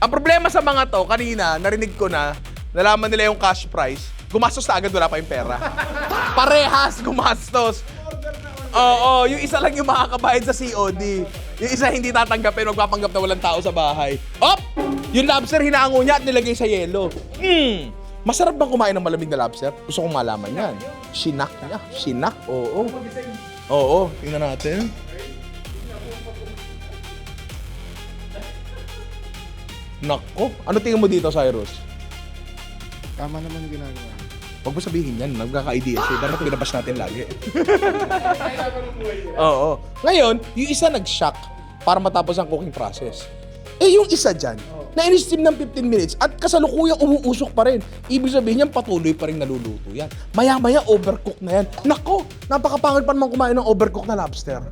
Ang problema sa mga to, kanina, narinig ko na, nalaman nila yung cash price, gumastos na agad, wala pa yung pera. Parehas gumastos. Oo, yung isa lang yung makakabayad sa COD. Yung isa hindi tatanggapin, magpapanggap na walang tao sa bahay. Op! Yung lobster, hinaango niya at nilagay sa yelo. Masarap bang kumain ng malamig na lobster? Gusto kong malaman yan. Shinak niya. Shinak? Oo. Oo, tingnan natin. Nako, ano tingin mo dito, Cyrus? Tama naman yung ginagawa. Huwag mo sabihin yan, nagkaka-idea siya. Dapat pinabas natin lagi. Oo. Ngayon, yung isa nag-shock para matapos ang cooking process. Eh, yung isa dyan, na-in-steam ng 15 minutes at kasalukuyang umuusok pa rin. Ibig sabihin yan, patuloy pa rin naluluto yan. Maya-maya, overcook na yan. Nako, napakapangit pa naman kumain ng overcook na lobster.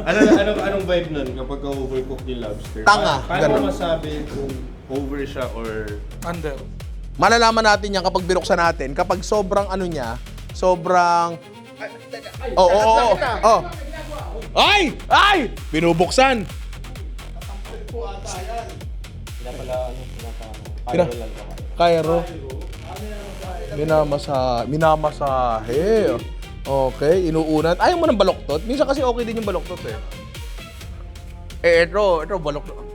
Anong vibe nun kapag overcook yung lobster? Tanga, Paano ganun. mo masabi kung over siya or... Under. Malalaman natin yan kapag binuksan natin. Kapag sobrang ano niya, sobrang... Oo. Ay! Ay! Binubuksan! Cairo. Minamasahe. Okay, inuunan. Ayaw mo ng baloktot? Minsan kasi okay din yung baloktot eh. Ito baloktot.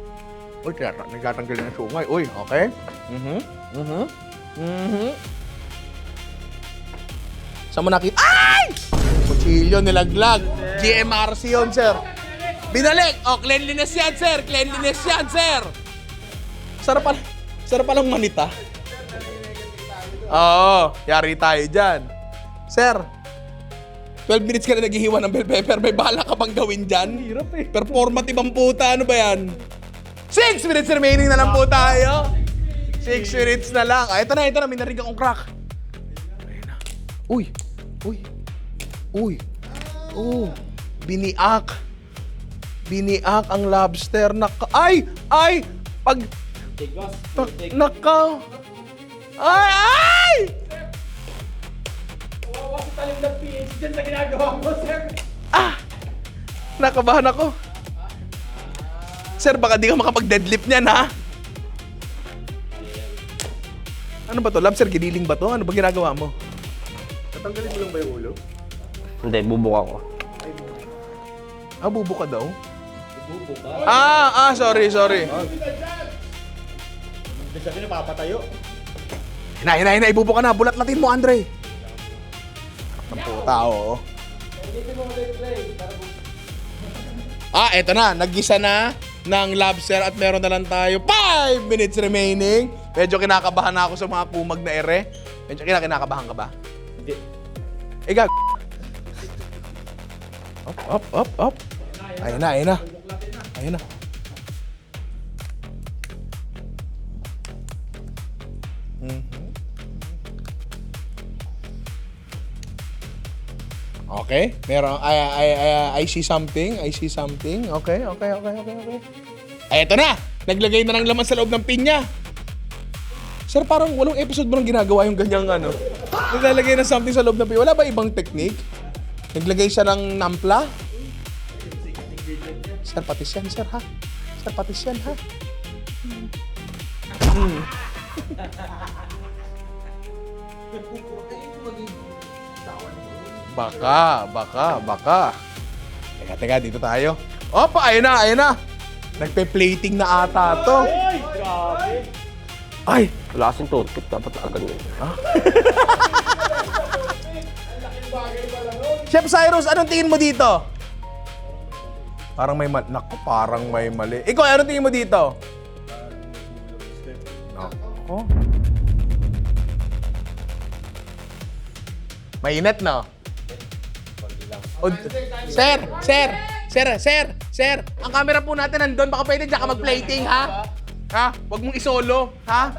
Uy, nagtatanggal na ng sungay. Uy, okay. Saan mo nakita? Ay! Kutsilyo, nilaglag. GMRC yun, sir. Binalik! Oh, cleanliness yan, sir! Cleanliness yan, sir! Sarap palang manita. Oo, yari tayo dyan. Sir, 12 minutes ka na naghihiwa ng bell pepper. May bala ka bang gawin dyan? Hirap eh. Performative ang puta. Ano ba yan? 6 minutes remaining na lang po tayo. 6 minutes na lang. Ah, ito na. May narinig akong crack. Ayun na. Uy. Biniak ang lobster. Ay! Pag... Naka... Ay! Wawa si talim ng PH dyan sa ginagawa mo, sir. Nakabahan ako. Sir, baka di ka makapag-deadlift niyan, ha? Ano ba to? Lobster, giniling ba to? Ano ba ginagawa mo? Tatanggalin mo lang ba yung ulo? Hindi, bubuka ko. Ah, bubuka daw? Sorry. Ibig sabihin, napapatayo. Hina, ibubuka na. Bulat-latin mo, Andre. Ang puta, oo. Eto na. Naggisa na ng lobster at meron na lang tayo 5 minutes remaining. Medyo kinakabahan na ako sa mga kumag na ere. Medyo kinakabahan ka ba? Hindi. Gag. Up. Ayun na. Okay. Meron, I see something. Okay. Eto na. Naglagay na ng laman sa loob ng pinya. Sir, parang walong episode mo nang ginagawa yung ganyang ano. Naglalagay na something sa loob ng pinya. Wala ba ibang technique? Naglagay siya ng nampla? Sir, patis yan, sir, ha? Baka. Teka, dito tayo. Opa, ayun na. Nagpe-plating na ata to. Ay, grabe. Ay! Wala kasing toothpick, dapat agad yun. Chef Cyrus, anong tingin mo dito? Parang may mali. Naku, parang may mali. Ikaw, anong tingin mo dito? Naku. Mainit, no? Sir, ang camera po natin nandun. Baka pwede dyan ka mag-plating, ha? Ha? Huwag mong isolo, ha?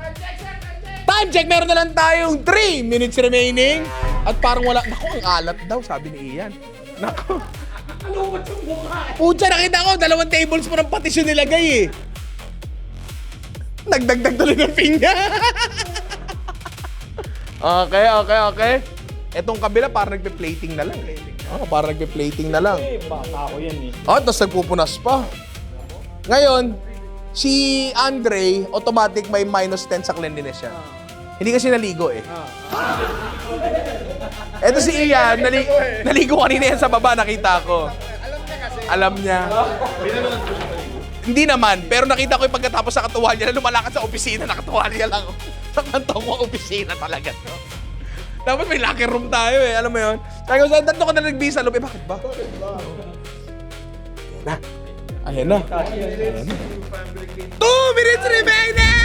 Time check! Meron na lang tayong 3 minutes remaining. At parang wala... Naku, ang alat daw, sabi ni Ian. Naku. Pucha, nakita ko, 2 tablespoon ng patis yung nilagay, eh. Nagdagdag tuloy ng pinya. Okay. Etong kabila, parang nagpe-plating na lang. Parang nagpe-plating na lang. Bata ko yan, eh. Tapos nagpupunas pa. Ngayon, si Andre, automatic may -10 sa cleanliness siya. Hindi kasi naligo, eh. Eto si Ian, naligo kanina yan sa baba, nakita ko. Alam niya. Hindi naman, pero nakita ko yung pagkatapos sa katuwalya na lumalakad sa opisina, nakatuwalya lang. Sakantong mo, opisina talaga to. Dapat may locker room tayo, eh. Alam mo yun? Sabi ko, saan ka na nagbisa? Lupi, bakit ba? Ayan na. 2 minutes remaining!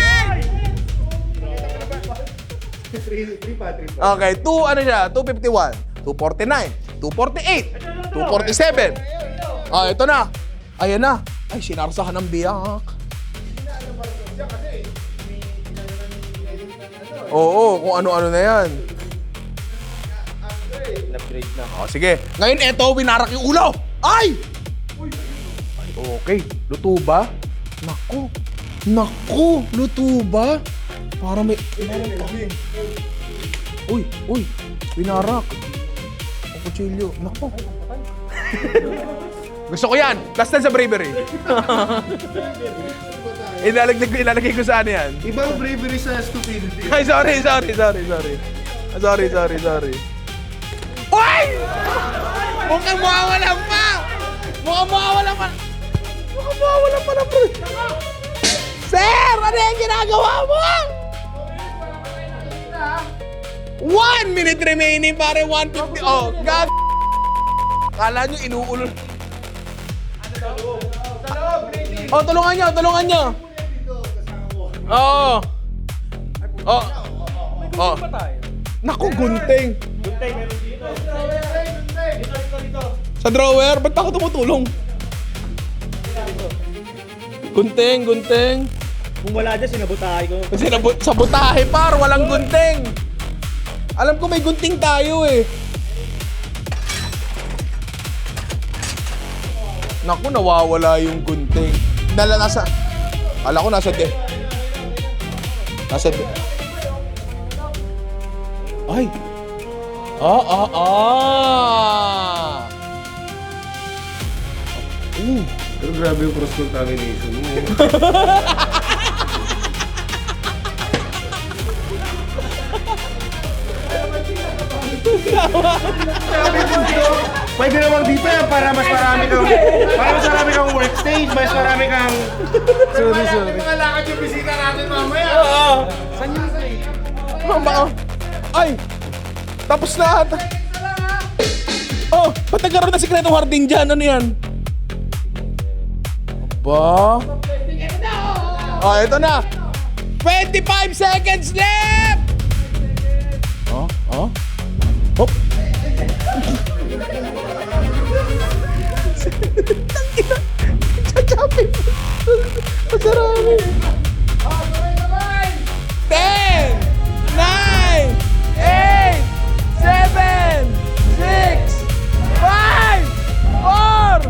Okay, 251, 249, 248, 247. Ito na. Ayan na. Ay, sinarsahan ng biyak. Oo, kung ano-ano na yan. In-upgrade na. Sige. Ngayon, eto, winarak yung ulo. Ay, okay. Luto ba? Naku, luto ba? Para may... Uy, winarak. Ang kutsilyo. Naku. Gusto ko yan. Last time sa bravery. Ilalagay ko saan yan. Ibang bravery sa stupidity. Ay, sorry. Uy! Mukhang mawawalan pa! Bro. Sir! Ano yung ginagawa mo? 1 minute remaining, pare. 150. Oh, gag... Akala nyo, inuulol. Oh, tulungan nyo. Oo. Oh. Naku, gunting. Sa drawer? Ba't ako tumutulong? Gunting. Kung wala dyan, sinabutahe ko. Sabotahe, par. Walang gunting. Alam ko may gunting tayo, eh. Naku, nawawala yung gunting. Kala ko nasa Ay. Pero grabe yung cross-contamination mo. Pwede naman dito yan para mas marami kang workstage, mas marami kang... Sorry. Mga lakad yung bisita natin mamaya. Ay! Tapos na ata. Oh, ba't nagkaroon na sikretong harding dyan? Ano yan? Aba? Oh, ito na. 25 seconds left! Oh? Hop! Tangina! Chachapin! Masarami! 10! 9! 8! 7! 6! 5! 4!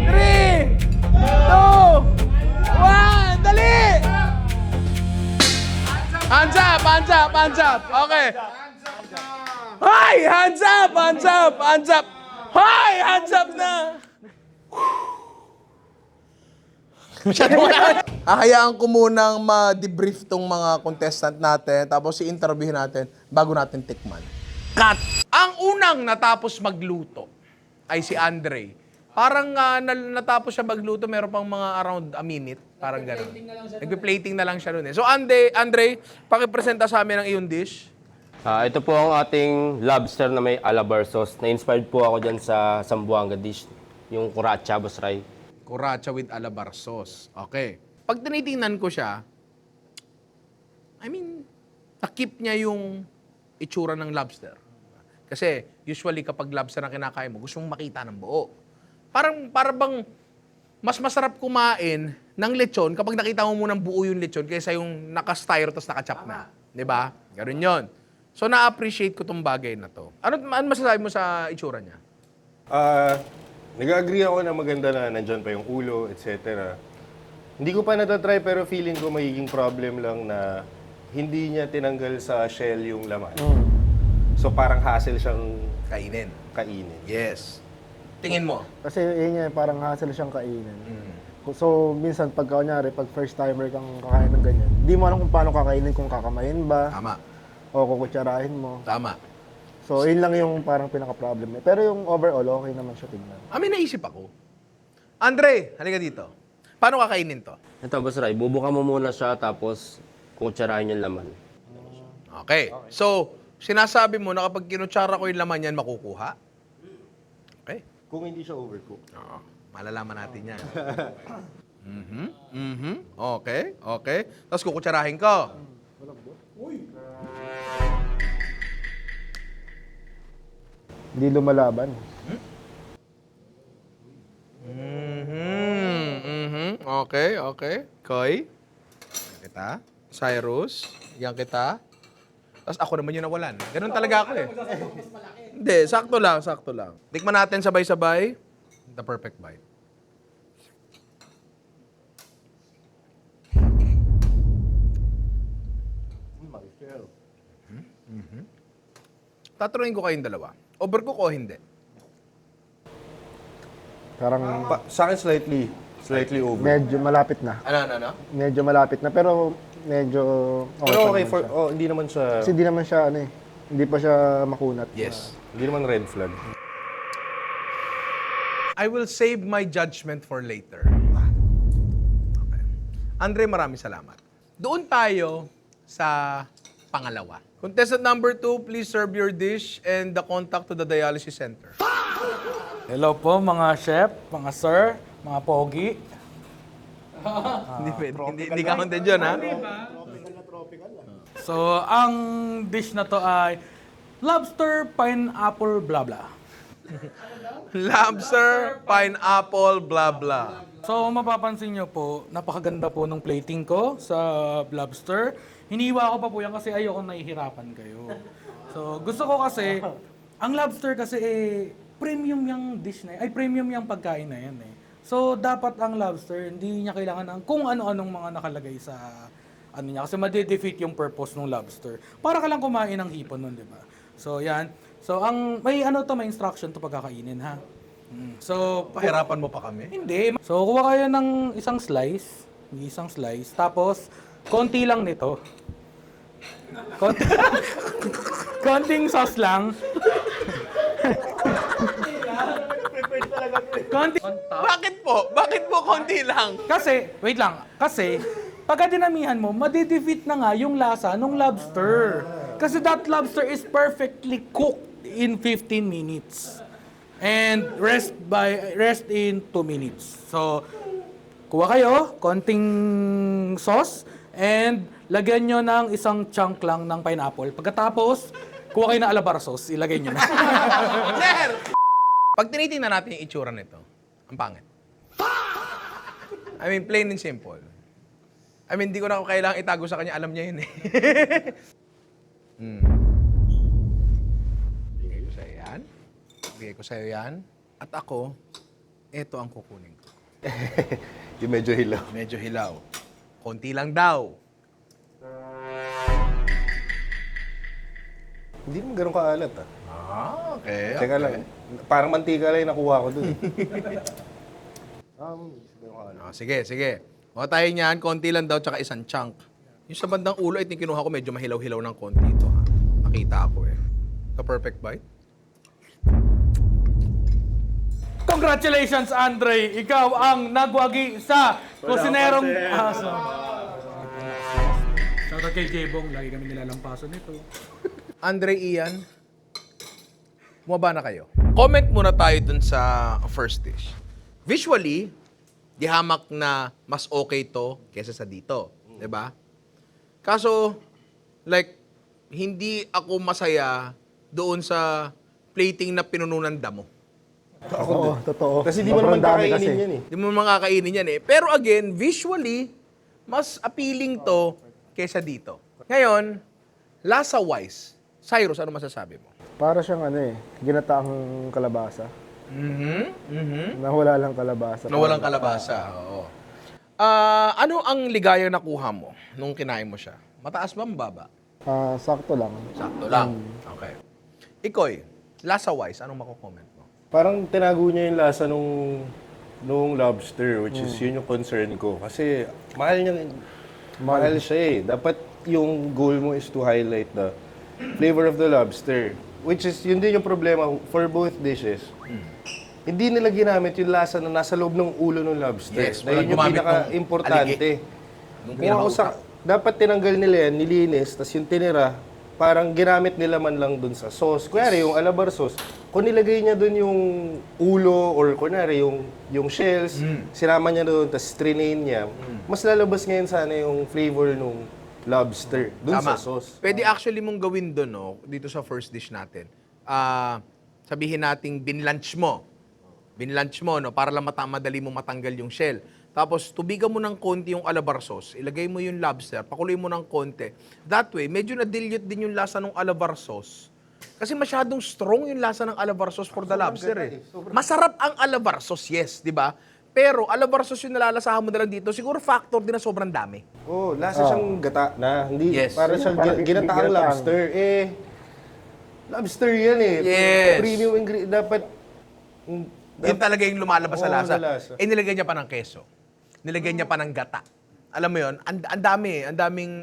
3! 2! 1! Dali! Hands up! Hands up! Hands up! Okay. Hi! Hands up! Hands up! Hands up! Hi! Hands up na! Hahayaan ko munang ma-debrief tong mga contestant natin tapos i-interview natin bago natin tikman. Cut! Ang unang natapos magluto ay si Andre. Parang natapos siya magluto, meron pang mga around a minute. Parang gano'n. Nagpe-plating na lang siya nun eh. So Andre, pakipresenta sa amin ang iyong dish. Ito po ang ating lobster na may alabar sauce. Na-inspired po ako dyan sa Zamboanga dish, yung Kuracha Basray. Kuracha with alabar sauce. Okay. Pag tinitingnan ko siya, I mean, takip niya yung itsura ng lobster. Kasi usually kapag lobster ang kinakain mo, gusto mong makita ng buo. Parang bang mas masarap kumain ng lechon kapag nakita mo munang buo yung lechon kaysa yung naka-styro tapos naka-chop na. 'Di ba? Ganoon 'yon. So na-appreciate ko tong bagay na to. Ano masasabi mo sa itsura niya? Nag-agree ako na maganda na nandyan pa yung ulo, etc. Hindi ko pa natatry pero feeling ko magiging problem lang na hindi niya tinanggal sa shell yung laman. So parang hassle siyang Kainin. kainin. Yes. Tingin mo? Kasi yun nga, parang hassle siyang kainin. So, minsan, pag first timer kang kakain ng ganyan, di mo alam kung paano kakainin, kung kakamayin ba, Tama. o kukutsarahin mo. Tama. So, yun lang yung parang pinaka-problem niya. Pero yung overall, okay naman siya tignan. May naisip ako. Andre, halika dito. Paano kakainin to? Ito, Basray, bubuka mo muna siya tapos kutsarahin yung laman. Okay. So, sinasabi mo na kapag kinutsara ko yung laman yan, makukuha? Okay. Kung hindi siya overcooked. Oo. Malalaman natin yan. Okay. Tapos kukutsarahin ko. Hindi lumalaban. Okay. Koy. Yan kita. Cyrus. Yan kita. Tapos ako naman yung nawalan. Ganun talaga ako eh. Hindi, sakto lang. Tikman natin sabay-sabay. The perfect bite. Tatanungin ko kayong dalawa. Overcook o hindi? Parang Sa akin slightly over. medyo malapit na. Ano? Medyo malapit na, pero medyo Pero pa okay, naman siya. hindi naman siya, Kasi hindi naman siya, hindi pa siya makunat. Yes. hindi naman red flag. I will save my judgment for later. Okay. Andre, maraming salamat. Doon tayo sa pangalawa. Contestant number 2, please serve your dish and the contact to the dialysis center. Hello po mga chef, mga sir, mga pogi. Hindi pwede. Hindi ka counted dyan, ha? So, ang dish na to ay lobster, pineapple, blah blah. Lobster, pineapple, blah blah. So, mapapansin nyo po, napakaganda po ng plating ko sa lobster. Hiniwa ko pa po yan kasi ayoko nahihirapan kayo. So, gusto ko kasi, ang lobster kasi premium yung dish na yan, premium yung pagkain na yan eh. So, dapat ang lobster, hindi niya kailangan ng kung ano-anong mga nakalagay sa ano niya. Kasi madedefeat yung purpose ng lobster. Para ka lang kumain ng hipon nun, di ba? So, yan. So, may instruction to pagkakainin, ha? So, Pahirapan mo pa kami? hindi. So, kuha kayo ng isang slice. Tapos, konti lang nito. Konting sauce lang. Konti. Bakit po? Bakit po konti lang? Kasi, wait lang. Kasi, pagka dinamihan mo, madidefeat na nga yung lasa ng lobster. Kasi that lobster is perfectly cooked in 15 minutes. And rest in 2 minutes. So, kuha kayo, konting sauce, and lagyan nyo ng isang chunk lang ng pineapple. Pagkatapos, kuha kayo ng alabar sauce, ilagay nyo na. Sir! Pag tinitingnan natin yung itsura nito, ang pangit. I mean, plain and simple. I mean, di ko na kailangang itago sa kanya. Alam niya yun eh. Bigay ko sa'yo yan. Bigay ko sa'yo yan. At ako, eto ang kukunin ko. Yung medyo hilaw. Medyo hilaw. Konti lang daw. Hindi naman ganun kaalat ah. Okay. Teka lang, parang mantika lang yung nakuha ko dun. Sige, sige. O tayo niyan, konti lang daw, tsaka isang chunk. Yung sa bandang ulo, ito yung kinuha ko, medyo mahilaw-hilaw ng konti ito. Ha? Nakita ako eh. The perfect bite. Congratulations, Andre! Ikaw ang nagwagi sa kusinerong aso. Shoutout kay Jebong, lagi kami nilalampaso nito. Andre, Ian, bumaba na kayo. Comment muna tayo dun sa first dish. Visually, di hamak na mas okay to kesa sa dito. 'Di ba? Kaso, like, hindi ako masaya doon sa plating na pinununan damo. Oo, totoo. Kasi di mo naman Sobrang dami kakainin kasi. yan eh. Di mo makakainin yan eh. Pero again, visually, mas appealing to kesa dito. Ngayon, lasa-wise, Cyrus, ano masasabi mo? Para siyang ginataang kalabasa. Na wala lang kalabasa. Na walang kalabasa, oo. Ano ang ligayang nakuha mo nung kinain mo siya? Mataas ba, mababa? Sakto lang. Sakto lang. Okay. Ikoy, lasa-wise, anong mako-comment mo? Parang tinago niya yung lasa nung lobster, which is yun yung concern ko. Kasi mahal siya eh. Dapat yung goal mo is to highlight the flavor of the lobster. Which is, yun din yung problema for both dishes. Hindi nila ginamit yung lasa na nasa loob ng ulo ng lobster. Yes, na yun walang yung gumamit ng pinaka-importante. Nung Kung ako dapat tinanggal nila yan, nilinis, tas yung tinira, parang ginamit nila man lang dun sa sauce. Kunyari, yung alabar sauce, kung nilagay niya dun yung ulo or kunyari yung shells, sinama niya dun, tas trinain niya, mas lalabas ngayon sana yung flavor nung lobster dun Tama. sa sauce. Pwede actually mong gawin doon, no, dito sa first dish natin. Sabihin nating binlunch mo. Binlunch mo, no, para lang madali mo matanggal yung shell. Tapos, tubigan mo ng konti yung alabar sauce. Ilagay mo yung lobster, pakuloy mo ng konti. That way, medyo na-dilute din yung lasa ng alabar sauce. Kasi masyadong strong yung lasa ng alabar sauce for the lobster eh. Masarap ang alabar sauce, yes, di ba? Pero alabar sauce yung nalalasahan mo na lang dito, siguro factor din na sobrang dami. Oh, lasa siyang gata na. Hindi, Yes. para siyang ginataang lobster. Lobster yan eh. Yes. Premium ingredient. Dapat, Yun talaga yung lumalabas sa Oo, lasa. na lasa. Nilagay niya pa ng keso. Nilagay niya pa ng gata. Alam mo yun, ang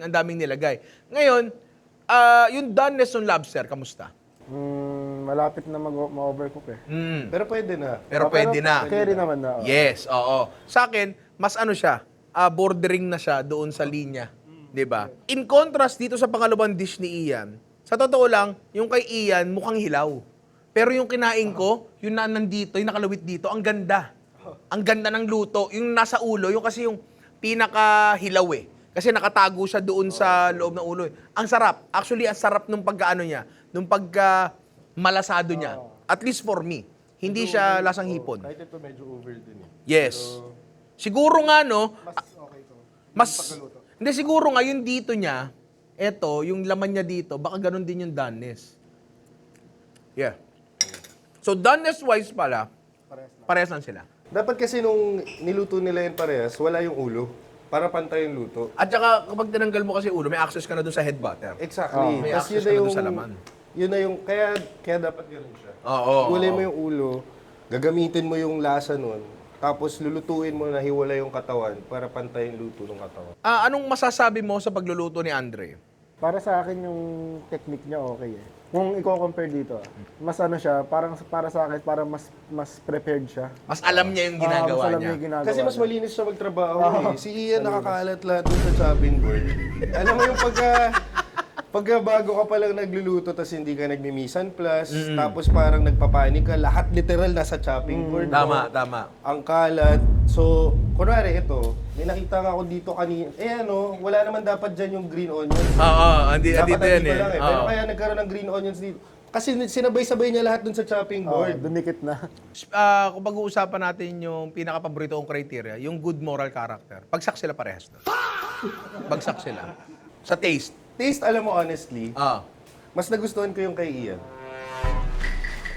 daming nilagay. Ngayon, yung doneness ng lobster, kamusta? Malapit na ma-overcook eh. pero pwede na. Pero pwede na. Carry naman na. Yes, oo. Sa akin, mas ano siya, bordering na siya doon sa linya. 'Di ba? In contrast dito sa pangalawang dish ni Ian, sa totoo lang, yung kay Ian mukhang hilaw. Pero yung kinain ko, yung nandito, yung nakalawit dito, ang ganda. Ang ganda ng luto. Yung nasa ulo, yung kasi yung pinaka-hilaw eh. Kasi nakatago siya doon sa loob ng ulo eh. Ang sarap. Actually, ang sarap nung pagkaano niya. Nung pagka-malasado niya. At least for me. Hindi siya lasang hipon. Kahit ito medyo over din eh. Yes. Siguro nga, no? Hindi, siguro nga, yung dito niya, eto, yung laman niya dito, baka ganun din yung doneness. Yeah. So, doneness-wise pala, parehas lang sila. Dapat kasi nung niluto nila yan parehas, wala yung ulo. Para pantay yung luto. At saka, kapag tinanggal mo kasi ulo, may access ka na dun sa head butter. Exactly. May Tas access ka na dun sa laman. Yun na yung, kaya dapat ganun siya. Oo. Hiwalay mo yung ulo, gagamitin mo yung lasa nun, tapos lulutuin mo na hiwalay yung katawan para pantay yung luto ng katawan. Anong masasabi mo sa pagluluto ni Andre? Para sa akin yung technique niya okay eh. Kung i-compare dito, mas ano siya, parang para sa akin, parang mas prepared siya. Mas alam niya yung Mas ginagawa alam niya. niya yung ginagawa Kasi mas niya. malinis siya magtrabaho eh. Si Ian nakakalat lahat dun sa chopping board. Alam mo yung pagka bago ka palang nagluluto tapos hindi ka nagmi-mise plus, tapos parang nagpapanik ka, lahat literal nasa chopping board. Tama, mo. tama. Ang kalat. So, kunwari ito, may nakita nga ako dito kanina. Wala naman dapat dyan yung green onions. Oo, andito Dapat yan andito eh. lang eh. Pero kaya nagkaroon ng green onions dito. Kasi sinabay-sabay niya lahat dun sa chopping Oh, board. dumikit na. Kung pag-uusapan natin yung pinaka-paborito kong criteria, yung good moral character, bagsak sila parehas doon. Bagsak sila. Sa taste. Taste, alam mo honestly, mas nagustuhan ko yung kay Ian.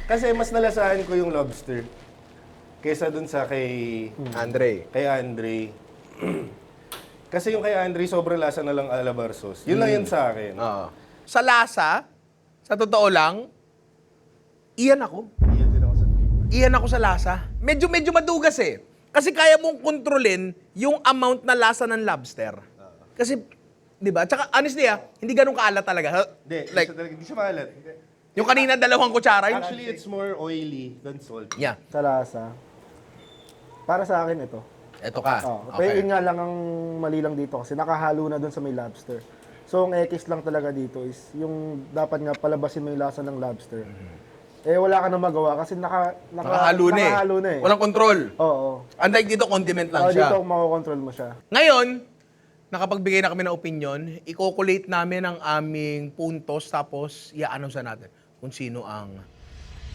Kasi mas nalasahan ko yung lobster kaysa dun sa kay Andre. Andre. Kasi yung kay Andre, sobrang lasa na lang alabar sauce. Yun lang yun sa akin. Sa lasa, sa totoo lang, iyan ako. Iyan din ako sa flavor. Iyan ako sa lasa. Medyo madugas eh. Kasi kaya mong kontrolin yung amount na lasa ng lobster. Kasi, di ba? Tsaka honestly hindi ganun kaalat talaga. Hindi, Like, hindi siya maalat. yung kanina 2 kutsara. Actually, it's more oily than salty. Yeah. Sa lasa. Para sa akin ito. Eto ka. Pero yun nga lang ang mali lang dito kasi nakahalo na dun sa may lobster. So, ang ekis lang talaga dito is yung dapat nga palabasin mo yung lasa ng lobster. Eh, wala ka na magawa kasi Nakahalo na eh. Walang control. Oo. Unlike dito, condiment lang siya. Dito, makokontrol mo siya. Ngayon, nakapagbigay na kami ng opinion, i-calculate namin ang aming puntos tapos i-announce na natin kung sino ang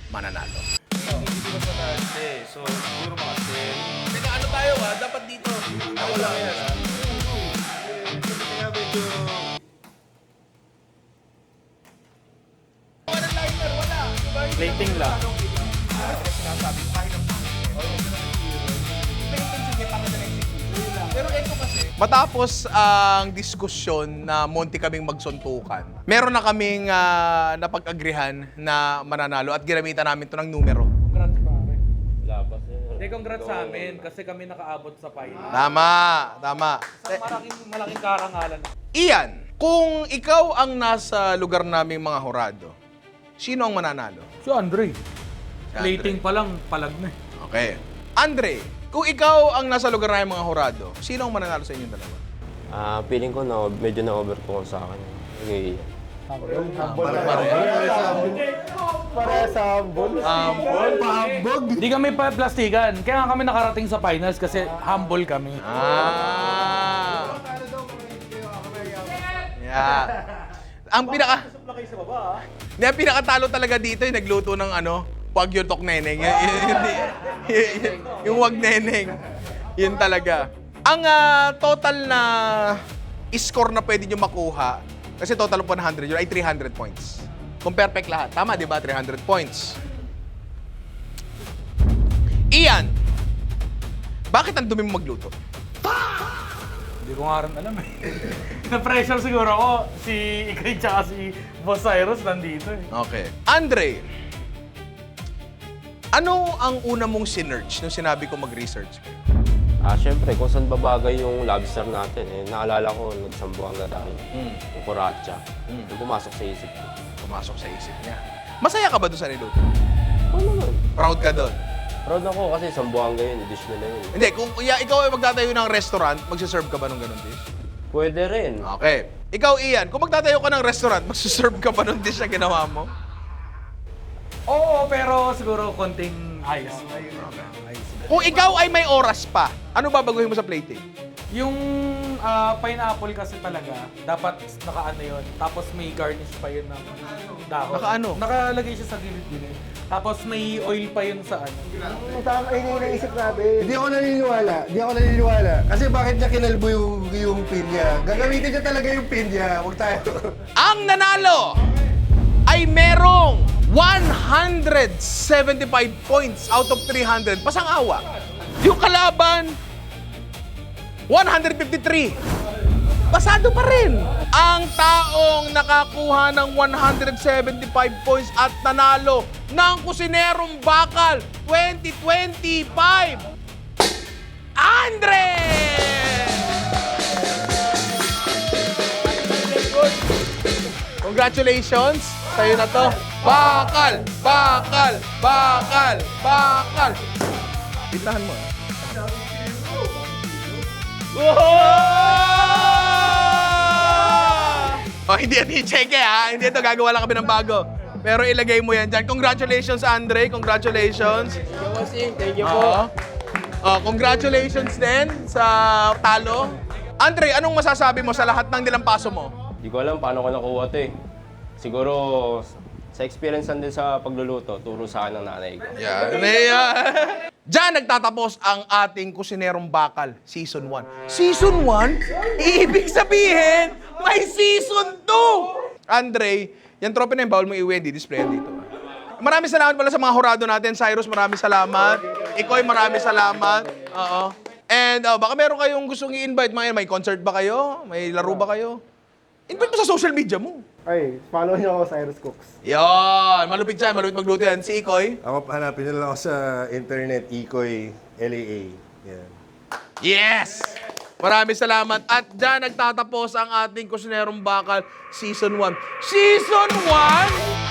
mananalo. So, siguro mga 10. Teka, ano tayo dapat dito. Ako lang yan. Kaya medyo... Plating lang. Pero ito kasi, matapos ang diskusyon na munti kaming magsuntukan, meron na kaming napag-agrihan na mananalo at ginamitan namin to ng numero. Congrats pare. Labas eh. Hindi, congrats sa amin kasi kami nakaabot sa final. Tama. Malaking karangalan. Ian, kung ikaw ang nasa lugar naming mga horado, sino ang mananalo? Si Andre. Si Plating pa lang, palag na eh. Okay. Andre, kung ikaw ang nasa lugar naming mga horado, sino ang mananalo sa inyong dalawa? Feeling ko na medyo na-overcook sa akin. Okay. Para sa humble. Hindi kami pa plastikan. Kaya nga kami nakarating sa finals kasi humble kami. Yeah. Ang pinakatalo talaga dito yung nagluto ng wag yung tok neneng. Yung wag neneng. Yun talaga. Ang total na score na pwede nyo makuha, kasi total of 100 yun ay 300 points. Kung perfect lahat. Tama, di ba? 300 points. Ian, bakit ang dumi mo magluto? Hindi ko nga rin alam eh. Na-pressure siguro ako. Si Ikay tsaka si Boss Cyrus nandito eh. Okay. Andre, ano ang una mong sinerch nung sinabi ko mag-research kayo? Siyempre, kung saan babagay yung lobster natin, naalala ko, nagsambuanga tayo. Yung kuratsa. Yung pumasok sa isip ko. Pumasok sa isip niya. Masaya ka ba doon sa niluto? Oo naman. Proud ka doon? Proud ako kasi sambuanga yun, dish nila yun. Hindi, kung ikaw ay magtatayo ng restaurant, magsiserve ka ba ng ganun dish? Pwede rin. Okay. Ikaw, Ian, kung magtatayo ka ng restaurant, magsiserve ka ba ng dish na ginawa mo? Oo, pero siguro konting ayos. Kung ikaw ay may oras pa, ano babaguhin mo sa plating? Yung pineapple kasi talaga, dapat nakaano yun. Tapos may garnish pa yun ng dahon. Nakaano? Nakalagay siya sa gilid-gilid. Tapos may oil pa yun sa ano. Tama, yun yung naisip natin. Hindi ako naniniwala. Kasi bakit niya kinalbo yung pin niya? Gagamitin niya talaga yung pin niya. Huwag tayo. Ang nanalo ay merong 175 points out of 300. Pasang awa. Yung kalaban, 153. Pasado pa rin. Ang taong nakakuha ng 175 points at nanalo ng Kusinerong Bakal 2025, Andre! Congratulations! Sa'yo na to. Bakal! Bakal! Bakal! Bakal! Bitahan mo. Oh, hindi yan i-check ha. Hindi ito, gagawa lang kami ng bago. Pero ilagay mo yan dyan. Congratulations, Andre. Congratulations. Thank you po. Oh, congratulations din sa talo. Andre, anong masasabi mo sa lahat ng nilampaso mo? Hindi ko alam paano ko nakuha ito eh. Siguro sa experience lang din sa pagluluto, turo sa akin ng nanay ko. Diyan nagtatapos ang ating Kusinerong Bakal Season 1. Season 1? Ibig sabihin, may Season 2! Andre, yan trophy na yung bawal mo iuwi, di-display yan dito. Maraming salamat pala sa mga hurado natin. Cyrus, maraming salamat. Ikoy, maraming salamat. Oo. And baka meron kayong gustong i-invite. May concert ba kayo? May laro ba kayo? Invite mo sa social media mo. Ay, follow niyo ako sa Cyrus Cooks. Yon, malupit siya, malupit magluto yan. Si Ikoy. Ako, hanapin nila ako sa internet, Ikoy LAA. Yan. Yes! Maraming salamat. At dyan nagtatapos ang ating Kusinerong Bakal Season 1. Season 1?